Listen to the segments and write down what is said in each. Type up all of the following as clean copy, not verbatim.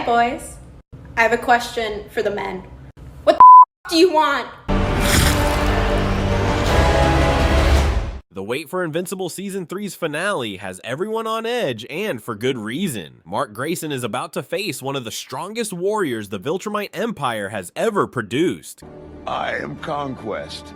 boys. I have a question for the men. What the do you want? The wait for Invincible Season 3's finale has everyone on edge, and for good reason. Mark Grayson is about to face one of the strongest warriors the Viltrumite Empire has ever produced. I am Conquest,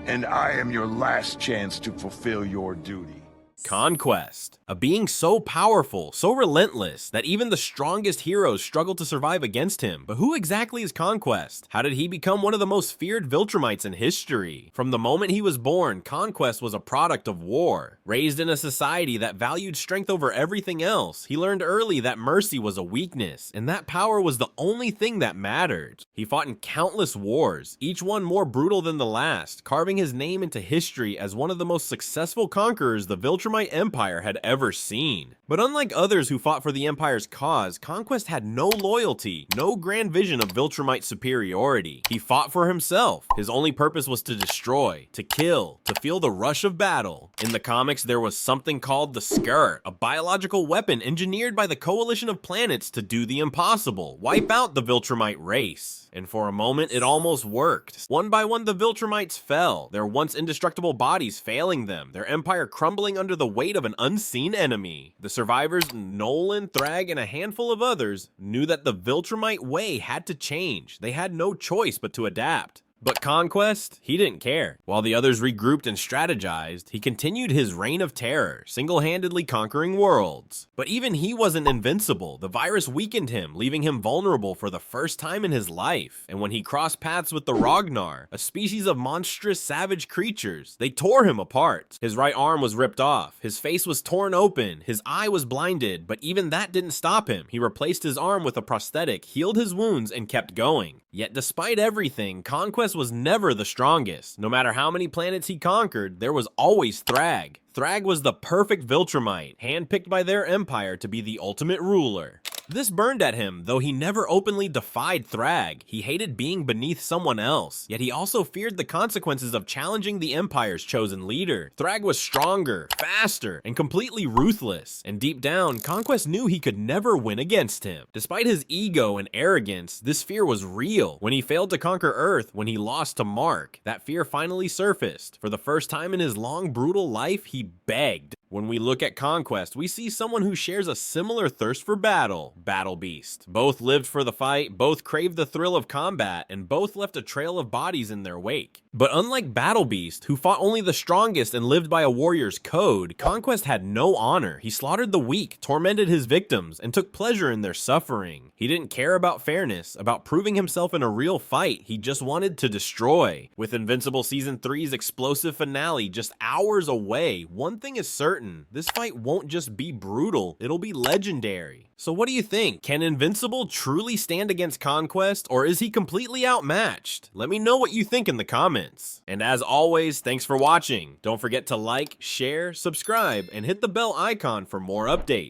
and I am your last chance to fulfill your duty. Conquest, a being so powerful, so relentless, that even the strongest heroes struggle to survive against him. But who exactly is Conquest? How did he become one of the most feared Viltrumites in history? From the moment he was born, Conquest was a product of war. Raised in a society that valued strength over everything else, he learned early that mercy was a weakness, and that power was the only thing that mattered. He fought in countless wars, each one more brutal than the last, carving his name into history as one of the most successful conquerors the Viltrumite Empire had ever seen. But unlike others who fought for the Empire's cause, Conquest had no loyalty, no grand vision of Viltrumite superiority. He fought for himself. His only purpose was to destroy, to kill, to feel the rush of battle. In the comics, there was something called the Skirt, a biological weapon engineered by the coalition of planets to do the impossible, wipe out the Viltrumite race. And for a moment, it almost worked. One by one, the Viltrumites fell, their once indestructible bodies failing them, their empire crumbling under the weight of an unseen enemy. The survivors, Nolan, Thragg, and a handful of others, knew that the Viltrumite way had to change. They had no choice but to adapt. But Conquest, he didn't care. While the others regrouped and strategized, he continued his reign of terror, single-handedly conquering worlds. But even he wasn't invincible. The virus weakened him, leaving him vulnerable for the first time in his life. And when he crossed paths with the Ragnar, a species of monstrous, savage creatures, they tore him apart. His right arm was ripped off, his face was torn open, his eye was blinded, but even that didn't stop him. He replaced his arm with a prosthetic, healed his wounds, and kept going. Yet despite everything, Conquest was never the strongest. No matter how many planets he conquered, there was always Thragg. Thragg was the perfect Viltrumite, handpicked by their empire to be the ultimate ruler. This burned at him, though he never openly defied Thragg. He hated being beneath someone else, yet he also feared the consequences of challenging the Empire's chosen leader. Thragg was stronger, faster, and completely ruthless, and deep down, Conquest knew he could never win against him. Despite his ego and arrogance, this fear was real. When he failed to conquer Earth, when he lost to Mark, that fear finally surfaced. For the first time in his long, brutal life, he begged. When we look at Conquest, we see someone who shares a similar thirst for battle, Battle Beast. Both lived for the fight, both craved the thrill of combat, and both left a trail of bodies in their wake. But unlike Battle Beast, who fought only the strongest and lived by a warrior's code, Conquest had no honor. He slaughtered the weak, tormented his victims, and took pleasure in their suffering. He didn't care about fairness, about proving himself in a real fight. He just wanted to destroy. With Invincible Season 3's explosive finale just hours away, one thing is certain. This fight won't just be brutal, it'll be legendary. So what do you think? Can Invincible truly stand against Conquest, or is he completely outmatched? Let me know what you think in the comments. And as always, thanks for watching. Don't forget to like, share, subscribe, and hit the bell icon for more updates.